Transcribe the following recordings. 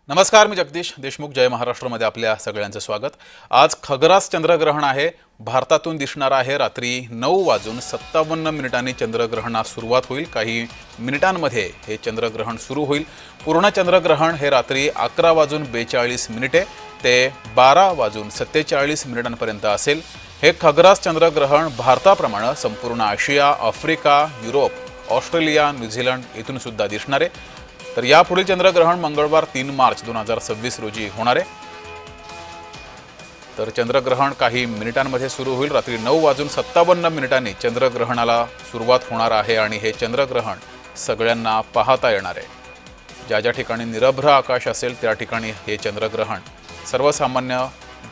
नमस्कार, मी जगदीश देशमुख. जय महाराष्ट्रमध्ये आपल्या सगळ्यांचं स्वागत. आज खग्रास चंद्रग्रहण आहे. भारतातून दिसणार आहे. रात्री 9:57 चंद्रग्रहणास सुरुवात होईल. काही मिनिटांमध्ये हे चंद्रग्रहण सुरू होईल. पूर्ण चंद्रग्रहण हे रात्री 11:42 ते 12:47 पर्यंत असेल. हे खग्रास चंद्रग्रहण भारताप्रमाणे संपूर्ण आशिया, आफ्रिका, युरोप, ऑस्ट्रेलिया, न्यूझीलंड इथून सुद्धा दिसणार आहे. तर यापुढील चंद्रग्रहण मंगळवार 3 मार्च 2026 रोजी होणार आहे. तर चंद्रग्रहण काही मिनिटांमध्ये सुरू होईल. रात्री 9:57 चंद्रग्रहणाला सुरुवात होणार आहे आणि हे चंद्रग्रहण सगळ्यांना पाहता येणार आहे. ज्या ज्या ठिकाणी निरभ्र आकाश असेल त्या ठिकाणी हे चंद्रग्रहण सर्वसामान्य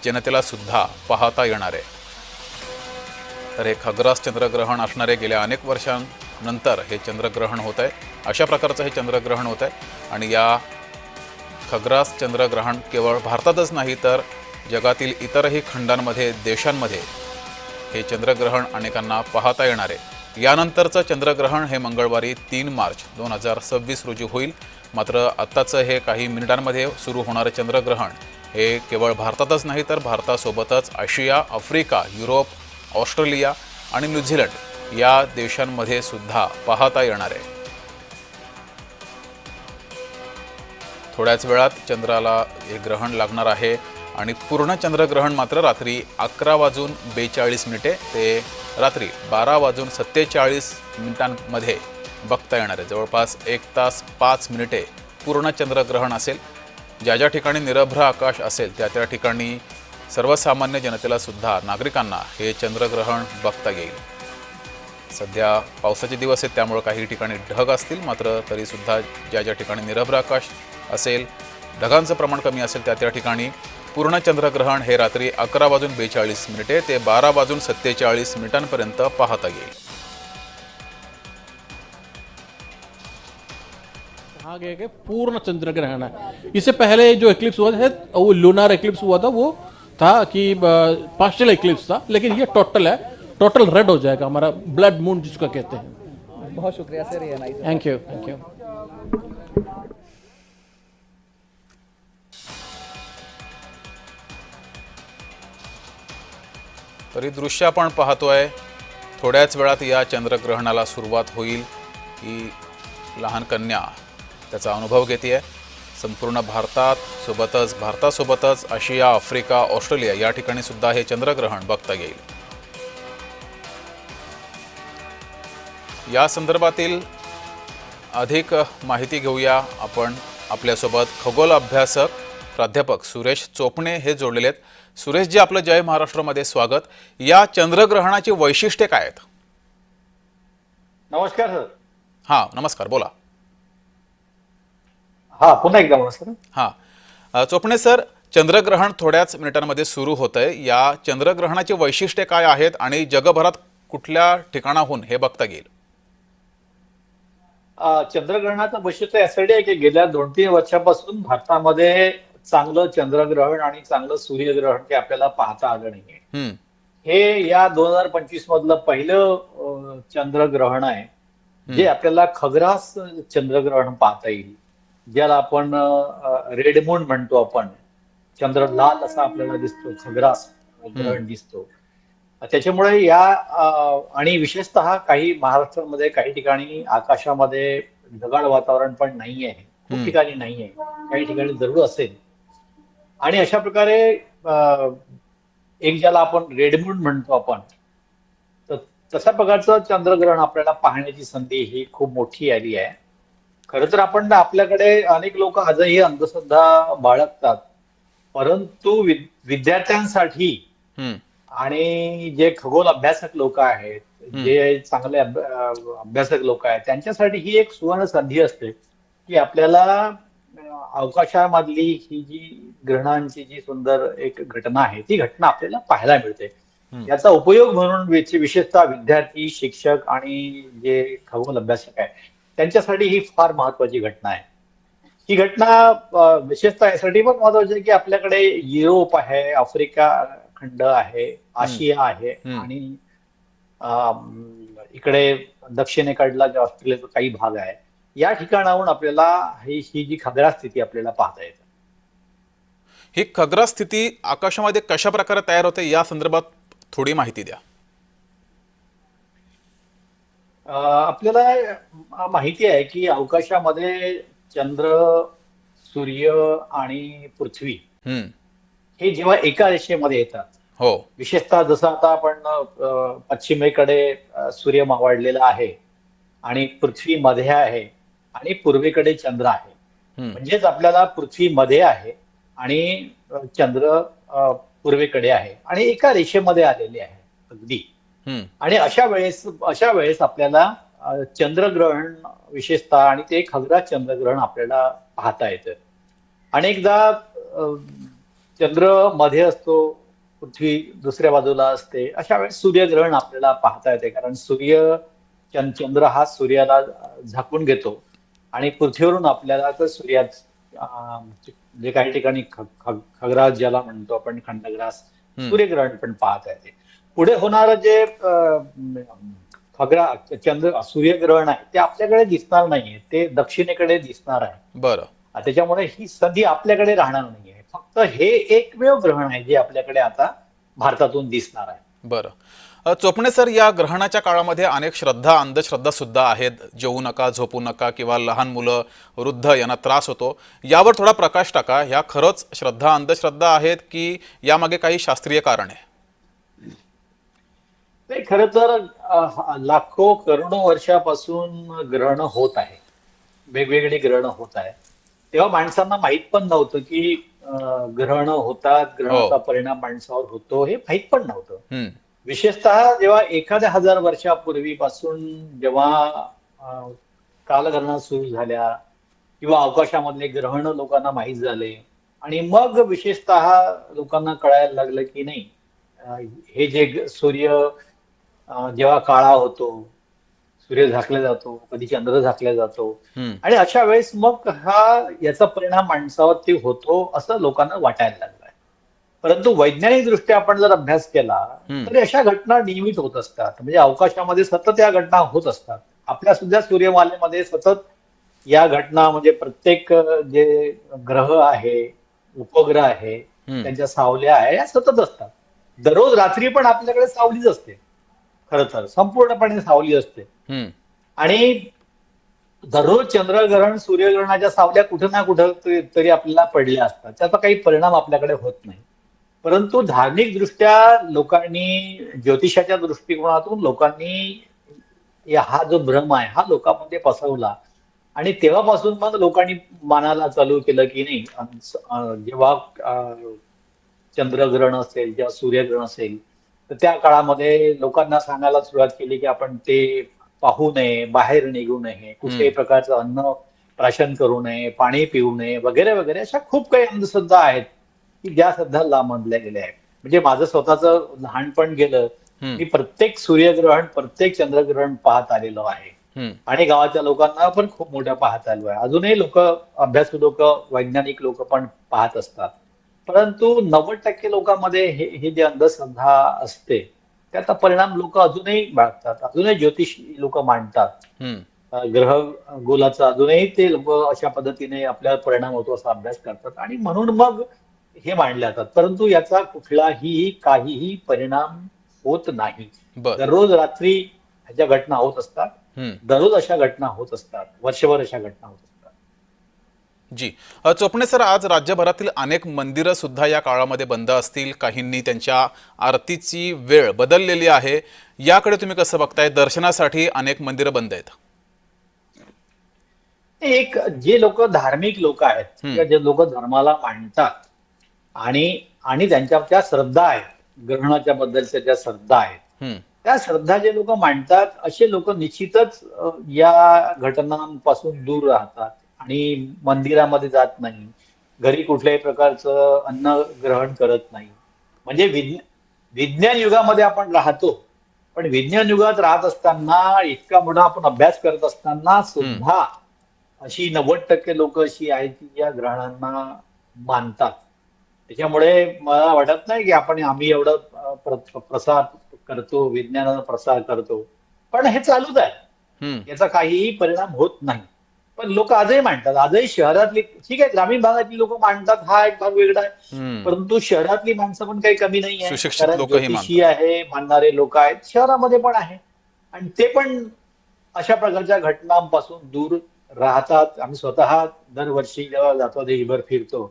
जनतेला सुद्धा पाहता येणार आहे. तर हे खग्रास चंद्रग्रहण असणार आहे. गेल्या अनेक वर्षांनंतर हे चंद्रग्रहण होत आहे. अशा प्रकारचं हे चंद्रग्रहण होत आहे आणि या खग्रास चंद्रग्रहण केवळ भारतातच नाही तर जगातील इतरही खंडांमध्ये, देशांमध्ये हे चंद्रग्रहण अनेकांना पाहता येणार आहे. यानंतरचं चंद्रग्रहण हे मंगळवारी 3 मार्च 2026 रोजी होईल. मात्र आत्ताचं हे काही मिनिटांमध्ये सुरू होणारं चंद्रग्रहण हे केवळ भारतातच नाही तर भारतासोबतच आशिया, आफ्रिका, युरोप, ऑस्ट्रेलिया आणि न्यूझीलंड या देशांमध्ये सुद्धा पाहता येणार आहे. थोड्याच वेळात चंद्राला हे ग्रहण लागणार आहे आणि पूर्ण चंद्रग्रहण मात्र रात्री 11:42 ते रात्री 12:47 बघता येणार आहे. जवळपास 1 तास 5 मिनिटे पूर्ण चंद्रग्रहण असेल. ज्या ज्या ठिकाणी निरभ्र आकाश असेल त्या त्या ठिकाणी सर्वसामान्य जनतेला सुद्धा, नागरिकांना हे चंद्रग्रहण बघता येईल. सध्या पावसाचे दिवस आहेत त्यामुळे काही ठिकाणी ढग असतील. मात्र तरीसुद्धा ज्या ज्या ठिकाणी निरभ्र आकाश असेल, ढगांचं प्रमाण कमी असेल त्या त्या ठिकाणी पूर्ण चंद्रग्रहण हे रात्री 11:42 ते 12:47 पाहता येईल. कहा गया कि पूर्ण चंद्रग्रहण है. इससे पहले जो एक्लिप्स हुआ था वो लूनर एक्लिप्स हुआ था, वो था कि पार्शियल एक्लिप्स था, लेकिन ये टोटल है. टोटल रेड हो जाएगा हमारा ब्लड मून जिसको कहते हैं. बहुत शुक्रिया सर, ये nice. Thank you, thank you. तरी दृश्य आपण पाहतोय. थोड्याच वेळात या चंद्रग्रहणाला सुरुवात होईल. ही लहान कन्या त्याचा अनुभव घेते. संपूर्ण भारतासोबतच आशिया, आफ्रिका, ऑस्ट्रेलिया या ठिकाणी सुद्धा हे चंद्रग्रहण बघता येईल. या संदर्भातील अधिक माहिती घेऊया आपण. आपल्यासोबत खगोल अभ्यासक प्राध्यापक सुरेश चोपणे हे जोडलेले आहेत. सुरेश जी, आपलं जय महाराष्ट्रमध्ये स्वागत. या चंद्रग्रहणाची वैशिष्ट्ये काय आहेत? नमस्कार सर. हां, नमस्कार, बोला. हा, पुन्हा एकदा नमस्कार. हां, चोपणे सर, चंद्रग्रहण थोड्याच मिनिटांमध्ये सुरू होत आहे. या चंद्रग्रहणाची वैशिष्ट्ये काय आहेत आणि जगभरात कुठल्या ठिकाणाहून हे बघता येईल? चंद्रग्रहणाचं वैशिष्ट्य यासाठी आहे की गेल्या 2-3 वर्षापासून भारतामध्ये चांगलं चंद्रग्रहण आणि चांगलं सूर्यग्रहण ते आपल्याला पाहता आलं नाहीये. हे या 2025 मधलं पहिलं चंद्रग्रहण आहे जे आपल्याला खग्रास चंद्रग्रहण पाहता येईल, ज्याला आपण रेड मून म्हणतो. आपण चंद्र लाल असा आपल्याला दिसतो, खग्रास ग्रहण दिसतो. त्याच्यामुळे या आणि विशेषतः काही महाराष्ट्रामध्ये काही ठिकाणी आकाशामध्ये ढगाळ वातावरण पण नाही आहे, खूप ठिकाणी नाही आहे, काही ठिकाणी जरूर असेल. आणि अशा प्रकारे एक ज्याला आपण रेडमून म्हणतो आपण, तर तशा प्रकारचं चंद्रग्रहण आपल्याला पाहण्याची संधी ही खूप मोठी आली आहे. खरं तर आपण आपल्याकडे अनेक लोक आजही अंधश्रद्धा बाळगतात, परंतु विद्यार्थ्यांसाठी आणि जे खगोल अभ्यासक लोक आहेत, जे चांगले अभ्यासक लोक आहेत, त्यांच्यासाठी ही एक सुवर्ण संधी असते की आपल्याला अवकाशामधली ही जी ग्रहणांची जी सुंदर एक घटना आहे ती घटना आपल्याला पाहायला मिळते. याचा उपयोग म्हणून विशेषतः विद्यार्थी, शिक्षक आणि जे खगोल अभ्यासक आहेत त्यांच्यासाठी ही फार महत्वाची घटना आहे. ही घटना विशेषतः यासाठी पण महत्वाची आहे की आपल्याकडे युरोप आहे, आफ्रिका खंड आहे, आशिया आहे आणि इकडे दक्षिणेकडला जे ऑस्ट्रेलियाचा काही भाग आहे, या ठिकाणाहून आपल्याला ही जी खग्रास स्थिती आपल्याला पाहता येते. ही खग्रास स्थिती आकाशामध्ये कशा प्रकारे तयार होते या संदर्भात थोडी माहिती द्या. आपल्याला माहिती आहे की अवकाशामध्ये चंद्र, सूर्य आणि पृथ्वी हम्म. हे जेव्हा एका रेषेमध्ये येतात, हो. विशेषतः जसं आता आपण पश्चिमेकडे सूर्य मावळलेला आहे आणि पृथ्वी मध्ये आहे आणि पूर्वेकडे चंद्र आहे. म्हणजेच आपल्याला पृथ्वी मध्ये आहे आणि चंद्र पूर्वेकडे आहे आणि एका रेषेमध्ये आलेले आहे अगदी. आणि अशा वेळेस आपल्याला चंद्रग्रहण विशेषतः आणि ते खग्रास चंद्रग्रहण आपल्याला पाहता येतं. अनेकदा चंद्र मध्ये असतो, पृथ्वी दुसऱ्या बाजूला असते. अशा वेळेस सूर्यग्रहण आपल्याला पाहता येते, कारण चंद्र हा सूर्याला झाकून घेतो आणि पृथ्वीवरून आपल्याला तर जे काही ठिकाणी खग्रास ज्याला म्हणतो आपण, खंडग्रास, सूर्यग्रहण पण पाहता येते. पुढे होणारं जे सूर्यग्रहण आहे ते आपल्याकडे दिसणार नाहीये, ते दक्षिणेकडे दिसणार आहे. बरं. त्याच्यामुळे ही संधी आपल्याकडे राहणार नाहीये. फक्त हे एकमेव ग्रहण आहे जे आपल्याकडे आता भारतातून दिसणार आहे. बरं. चोपणे सर, या ग्रहणाच्या काळामध्ये अनेक श्रद्धा, अंधश्रद्धा सुद्धा आहेत. जेवू नका, झोपू नका, किंवा लहान मुलं, वृद्ध यांना त्रास होतो. यावर थोडा प्रकाश टाका. ह्या खरंच श्रद्धा, अंधश्रद्धा आहेत की यामागे काही शास्त्रीय कारण आहे? ते खरं तर लाखो करोडो वर्षापासून ग्रहण होत आहे, वेगवेगळी ग्रहण होत आहे. तेव्हा माणसांना माहित पण नव्हतं की ग्रहण होतात, ग्रहणाचा परिणाम माणसावर होतो, हे माहित पण नव्हतं. विशेषतः जेव्हा एखाद्या 1000 वर्षापूर्वीपासून जेव्हा कालगणना सुरू झाल्या किंवा अवकाशामधले ग्रहण लोकांना माहीत झाले आणि मग विशेषतः लोकांना कळायला लागलं की नाही, हे जे सूर्य जेव्हा काळा होतो, सूर्य झाकला जातो, कधी चंद्र झाकला जातो आणि अशा वेळेस मग याचा परिणाम माणसावरती होतो असं लोकांना वाटायला लागलं. परंतु वैज्ञानिक दृष्ट्या आपण जर अभ्यास केला तर अशा घटना नियमित होत असतात. म्हणजे अवकाशामध्ये सतत या घटना होत असतात. आपल्या सुद्धा सूर्यमालेमध्ये सतत या घटना, म्हणजे प्रत्येक जे ग्रह आहे, उपग्रह आहे, त्यांच्या सावल्या आहे, या सतत असतात. दररोज रात्री पण आपल्याकडे सावलीच असते, खरं तर संपूर्णपणे सावली असते. आणि दररोज चंद्रग्रहण, सूर्यग्रहणाच्या सावल्या कुठं ना कुठं तरी आपल्याला पडल्या असतात. त्याचा काही परिणाम आपल्याकडे होत नाही. परंतु धार्मिक दृष्ट्या लोकांनी, ज्योतिषाच्या दृष्टिकोनातून लोकांनी हा जो भ्रम आहे हा लोकांमध्ये पसरवला आणि तेव्हापासून मग लोकांनी मानायला चालू केलं की नाही, जेव्हा चंद्रग्रहण असेल, जेव्हा सूर्यग्रहण असेल, तर त्या काळामध्ये लोकांना सांगायला सुरुवात केली की आपण ते पाहू नये, बाहेर निघू नये, कुठल्याही प्रकारचं अन्न प्राशन करू नये, पाणी पिऊ नये, वगैरे वगैरे. अशा खूप काही अंधश्रद्धा आहेत की ज्या सध्या लांबल्या गेल्या आहेत. म्हणजे माझं स्वतःचं लहानपण गेलं, मी प्रत्येक सूर्यग्रहण, प्रत्येक चंद्रग्रहण पाहत आलेलो आहे आणि गावाच्या लोकांना पण खूप मोठ्या पाहत आलो आहे. अजूनही लोक, अभ्यासू लोक, वैज्ञानिक लोक पण पाहत असतात. परंतु 90% लोकांमध्ये हे जे अंधश्रद्धा असते त्याचा परिणाम लोक अजूनही बाळगतात. अजूनही ज्योतिष लोक मांडतात, ग्रह गोलाचा अजूनही ते लोक अशा पद्धतीने आपल्याला परिणाम होतो असा अभ्यास करतात आणि म्हणून मग हे मांडले जातात. परंतु याचा कुठलाही काहीही परिणाम होत नाही. दररोज रात्री ह्याच्या घटना होत असतात, दररोज अशा घटना होत असतात, वर्षभर अशा घटना होत असतात. जी. चोपणे सर, आज राज्यभरातील अनेक मंदिरं सुद्धा या काळामध्ये बंद असतील. काहींनी त्यांच्या आरतीची वेळ बदललेली आहे. याकडे तुम्ही कसं बघताय? दर्शनासाठी अनेक मंदिरं बंद आहेत. एक जे लोक धार्मिक लोक आहेत किंवा जे लोक धर्माला मानतात आणि त्यांच्या ज्या श्रद्धा आहेत, ग्रहणाच्या बद्दलच्या ज्या श्रद्धा आहेत, त्या श्रद्धा जे लोक मांडतात असे लोक निश्चितच या घटनांपासून दूर राहतात आणि मंदिरामध्ये जात नाही, घरी कुठल्याही प्रकारचं अन्न ग्रहण करत नाही. म्हणजे विज्ञान युगामध्ये आपण राहतो, पण विज्ञान युगात राहत असताना, इतका मोठा आपण अभ्यास करत असताना सुद्धा अशी 90% लोक अशी आहेत की या ग्रहणांना मानतात. त्याच्यामुळे मला वाटत नाही की आम्ही एवढं प्रसार करतो, विज्ञानाचा प्रसार करतो, पण हे चालूच आहे, याचा काहीही परिणाम होत नाही. पण लोक आजही मांडतात. आजही शहरातली, ठीक आहे, ग्रामीण भागातली लोक मांडतात, हा एक भाग वेगळा आहे. परंतु शहरातली माणसं पण काही कमी नाही आहे, सुशिक्षित कारण लोकही ज्योतिषी मानतात. आहे, मानणारे लोक आहेत, शहरामध्ये पण आहे. आणि ते पण अशा प्रकारच्या घटनांपासून दूर राहतात. आम्ही स्वतः दरवर्षी जेव्हा जातो, देशभर फिरतो,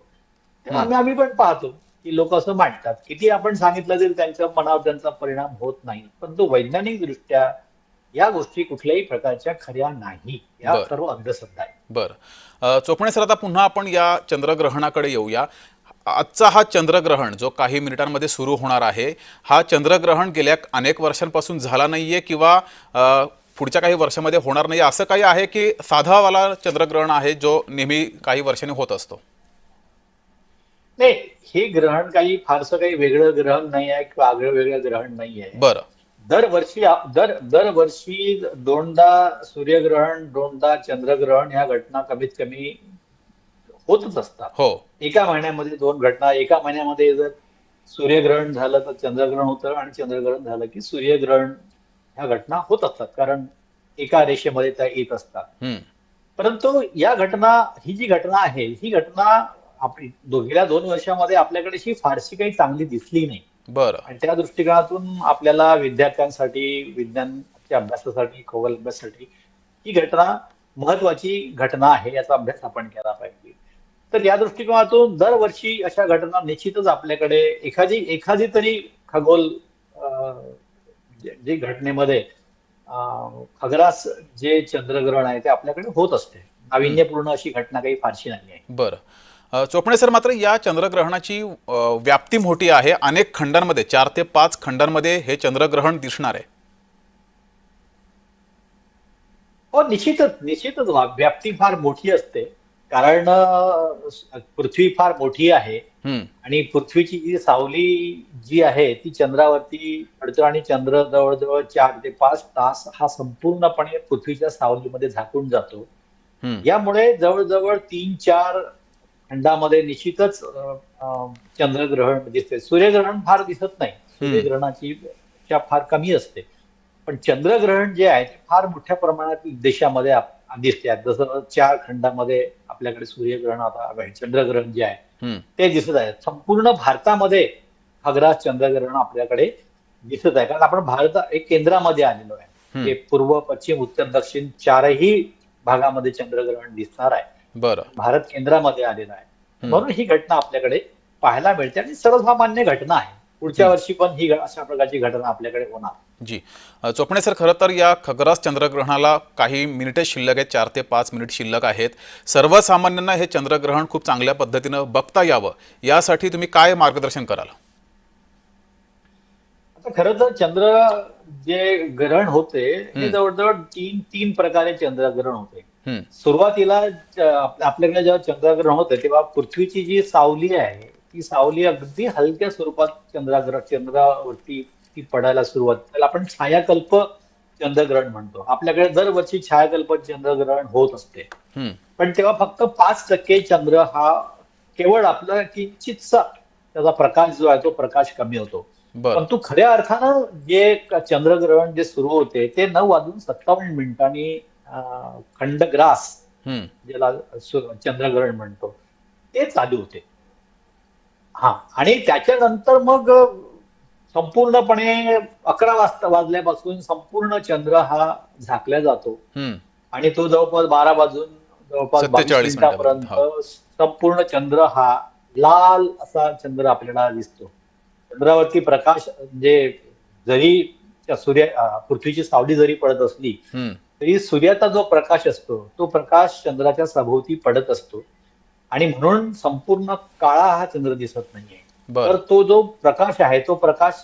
तेव्हा आम्ही पण पाहतो की लोक असं मांडतात. किती आपण सांगितलं तरी त्यांच्या मनावर त्यांचा परिणाम होत नाही. परंतु वैज्ञानिक दृष्ट्या या गोष्टी कुठल्याही प्रकारच्या खऱ्या नाही. या बरं. सर्व अंधश्रद्धा आहे. बरं. चोपणे सर, आता पुन्हा आपण या चंद्रग्रहणाकडे येऊया. आजचा हा चंद्रग्रहण जो काही मिनिटांमध्ये सुरू होणार आहे, हा चंद्रग्रहण गेल्या अनेक वर्षांपासून झाला नाहीये किंवा पुढच्या काही वर्षामध्ये होणार नाही, असं काही आहे की साधावाला चंद्रग्रहण आहे जो नेहमी काही वर्षांनी होत असतो? नाही, हे ग्रहण काही फारसं काही वेगळं ग्रहण नाही आहे किंवा आगळं वेगळं ग्रहण नाही आहे. बरं. दरवर्षी दोनदा सूर्यग्रहण, दोनदा चंद्रग्रहण ह्या घटना कमीत कमी होतच असतात. हो. एका महिन्यामध्ये दोन घटना, एका महिन्यामध्ये जर सूर्यग्रहण झालं तर चंद्रग्रहण होतं, आणि चंद्रग्रहण झालं की सूर्यग्रहण, ह्या घटना होत असतात, कारण एका रेषेमध्ये त्या येत असतात. परंतु या घटना, ही जी घटना आहे, ही घटना आपली गेल्या 2 वर्षामध्ये आपल्याकडे अशी फारशी काही चांगली दिसली नाही. बरं. आणि त्या दृष्टिकोनातून आपल्याला विद्यार्थ्यांसाठी, विज्ञानच्या अभ्यासासाठी, खगोल अभ्यासासाठी ही घटना महत्वाची घटना आहे, याचा अभ्यास आपण केला पाहिजे. तर या दृष्टिकोनातून दरवर्षी अशा घटना निश्चितच आपल्याकडे एखादी तरी खगोल जे घटनेमध्ये खग्रास जे चंद्रग्रहण आहे ते आपल्याकडे होत असते. नाविन्यपूर्ण अशी घटना काही फारशी नाही आहे. बरं. चोपणे सर, मात्र या चंद्रग्रहणाची व्याप्ती मोठी आहे. अनेक खंडांमध्ये, 4 ते 5 खंडांमध्ये हे चंद्रग्रहण दिसणार आहे. हो, निश्चितच व्याप्ती फार मोठी असते, कारण पृथ्वी फार मोठी आहे. आणि पृथ्वीची जी सावली जी आहे ती चंद्रावरती पडतो, आणि चंद्र जवळजवळ 4 ते 5 तास हा संपूर्णपणे पृथ्वीच्या सावलीमध्ये झाकून जातो. यामुळे जवळजवळ 3-4 खंडामध्ये निश्चितच चंद्रग्रहण दिसते. सूर्यग्रहण फार दिसत नाही, सूर्यग्रहणाची फार कमी असते. पण चंद्रग्रहण जे आहे ते फार मोठ्या प्रमाणात देशामध्ये दिसते. जसं 4 खंडामध्ये आपल्याकडे सूर्यग्रहण, आता चंद्रग्रहण जे आहे ते दिसत आहे. संपूर्ण भारतामध्ये खग्रास चंद्रग्रहण आपल्याकडे दिसत आहे, कारण आपण भारत एक केंद्रामध्ये आलेलो आहे. हे पूर्व, पश्चिम, उत्तर, दक्षिण 4ही भागामध्ये चंद्रग्रहण दिसणार आहे. बरं. भारत केंद्रामध्ये आलेला आहे, म्हणून ही घटना आपल्याकडे पाहायला मिळते, आणि सर्वसामान्य घटना आहे. पुढच्या वर्षी पण ही अशा प्रकारची घटना आपल्याकडे होणार. जी. चोपणे सर, खरं तर या खग्रास चंद्रग्रहणाला काही मिनिटे शिल्लक आहेत, 4 ते 5 मिनिट शिल्लक आहेत. सर्वसामान्यांना हे चंद्रग्रहण खूप चांगल्या पद्धतीनं बघता यावं, यासाठी तुम्ही काय मार्गदर्शन कराल? आता खरं तर चंद्र जे ग्रहण होते हे जवळजवळ तीन प्रकारे चंद्रग्रहण होते. सुरुवातीला आपल्याकडे जेव्हा चंद्रग्रहण होते तेव्हा पृथ्वीची जी सावली आहे ती सावली अगदी हलक्या स्वरूपात चंद्रावरती ती पडायला सुरुवात, त्याला आपण छायाकल्प चंद्रग्रहण म्हणतो. आपल्याकडे दरवर्षी छायाकल्प चंद्रग्रहण होत असते, पण तेव्हा फक्त 5% चंद्र हा केवळ आपला किंचितसा त्याचा प्रकाश जो आहे तो प्रकाश कमी होतो. परंतु खऱ्या अर्थानं जे चंद्रग्रहण जे सुरू होते ते 9:57 खंडग्रास, ज्याला चंद्रग्रहण म्हणतो, ते चालू होते. आणि त्याच्यानंतर मग संपूर्णपणे 11 वाजल्यापासून संपूर्ण चंद्र हा झाकला जातो, आणि तो जवळपास 12 वाजून जवळपास 22 मिनिटापर्यंत संपूर्ण चंद्र हा लाल असा चंद्र आपल्याला दिसतो. चंद्रावरती प्रकाश, म्हणजे जरी पृथ्वीची सावली जरी पडत असली तरी सूर्याचा जो प्रकाश असतो तो प्रकाश चंद्राच्या सभोवती पडत असतो, आणि म्हणून संपूर्ण काळा हा चंद्र दिसत नाहीये. तर तो जो प्रकाश आहे तो प्रकाश,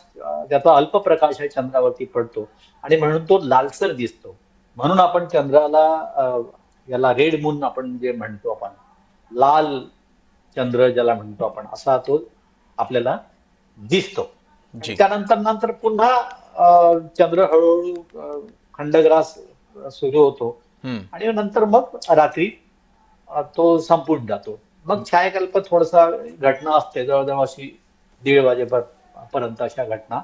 त्याचा अल्प प्रकाश आहे चंद्रावरती पडतो, आणि म्हणून तो लालसर दिसतो. म्हणून आपण चंद्राला, याला रेड मून आपण जे म्हणतो, आपण लाल चंद्र ज्याला म्हणतो आपण, असा तो आपल्याला दिसतो. त्यानंतर पुन्हा चंद्र हळूहळू खंडग्रास सुरू होतो, आणि नंतर मग रात्री तो संपून जातो. मग छायाकल्प थोडासा घटना असते, जवळजवळ अशी 1:30 वाजेपर्यंत अशा घटना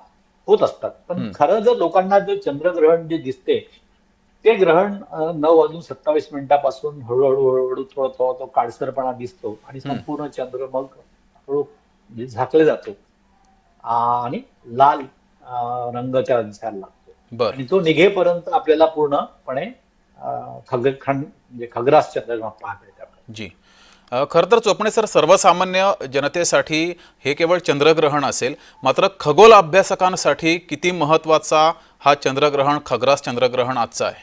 होत असतात. पण खरं जर लोकांना जो चंद्रग्रहण जे दिसते ते ग्रहण 9:27 हळूहळू हळूहळू तो काळसरपणा दिसतो आणि संपूर्ण चंद्र मग हळू म्हणजे झाकले जातो आणि लाल रंगाच्या दिसायला लागतो बर. आणि तो निघेपर्यंत आपल्याला पूर्णपणे खगखंड म्हणजे खग्रास चंद्रग्रहण पाहता येतं आपल्याला. जी. खरं तर चोपणे सर, सर्वसामान्य जनतेसाठी हे केवळ चंद्रग्रहण असेल, मात्र खगोल अभ्यासकांसाठी किती महत्त्वाचा हा चंद्रग्रहण, खग्रास चंद्रग्रहण आजचा आहे?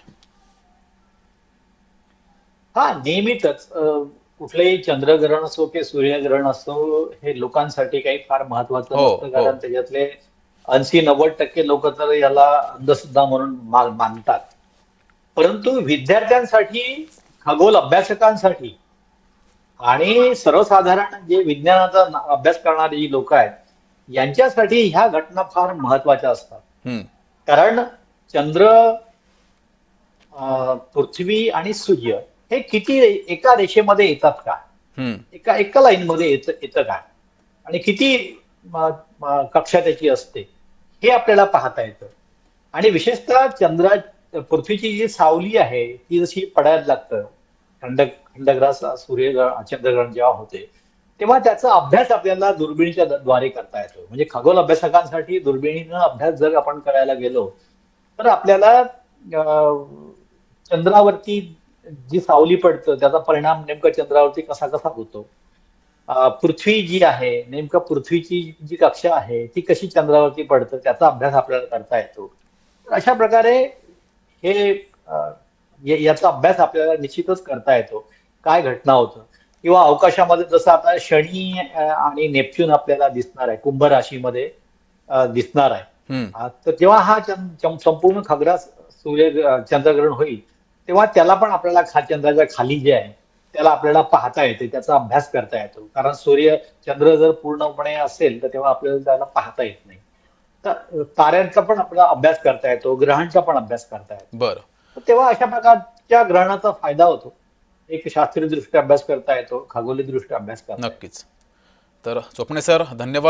हा नेहमीच कुठलंही चंद्रग्रहण असो की सूर्यग्रहण असो हे लोकांसाठी काही फार महत्वाचं हो, नसतं, हो. कारण त्याच्यातले 80-90% लोक तर याला अंधश्रद्धा म्हणून मानतात. परंतु विद्यार्थ्यांसाठी, खगोल अभ्यासकांसाठी आणि सर्वसाधारण जे विज्ञानाचा अभ्यास करणारी जी लोक आहेत यांच्यासाठी ह्या घटना फार महत्वाच्या असतात. हम्म. कारण चंद्र, पृथ्वी आणि सूर्य हे किती एका रेषेमध्ये येतात का, हम्म. एका लाईन मध्ये येतं का, आणि किती कक्षा त्याची असते हे आपल्याला पाहता येतं. आणि विशेषतः पृथ्वीची जी सावली आहे ती जशी पडायला लागतं, खंडग्रास चंद्रग्रहण जेव्हा होते तेव्हा त्याचा अभ्यास आपल्याला दुर्बिणीच्या द्वारे करता येतो. म्हणजे खगोल अभ्यासकांसाठी दुर्बिणीनं अभ्यास जर आपण करायला गेलो तर आपल्याला चंद्रावरती जी सावली पडतं त्याचा परिणाम नेमका चंद्रावरती कसा कसा होतो, पृथ्वी जी आहे नेमकं पृथ्वीची जी कक्षा आहे ती कशी चंद्रावरती पडतं त्याचा अभ्यास आपल्याला करता येतो. तर अशा प्रकारे हे याचा अभ्यास आपल्याला निश्चितच करता येतो, काय घटना होतं. किंवा अवकाशामध्ये जसं आता शनी आणि नेपच्यून आपल्याला दिसणार आहे, कुंभ राशीमध्ये दिसणार आहे. हम्म. तर जेव्हा हा संपूर्ण खग्रास चंद्रग्रहण होईल तेव्हा त्याला पण आपल्याला चंद्राच्या खाली जे आहे त्याला आपल्याला पाहता येते, त्याचा अभ्यास करता येतो. कारण चंद्र जर पूर्णपणे असेल तर तेव्हा आपल्याला त्याला पाहता येत नाही. तर ताऱ्यांचा पण आपला अभ्यास करता येतो, ग्रहांचा पण अभ्यास करता येतो. बरं. तर तेव्हा अशा प्रकारच्या ग्रहणाचा फायदा होतो. एक शास्त्रीय दृष्ट्या अभ्यास करता येतो, खगोलीय दृष्ट्या अभ्यास करता येतो. नक्कीच. तर चोपणे सर, धन्यवाद.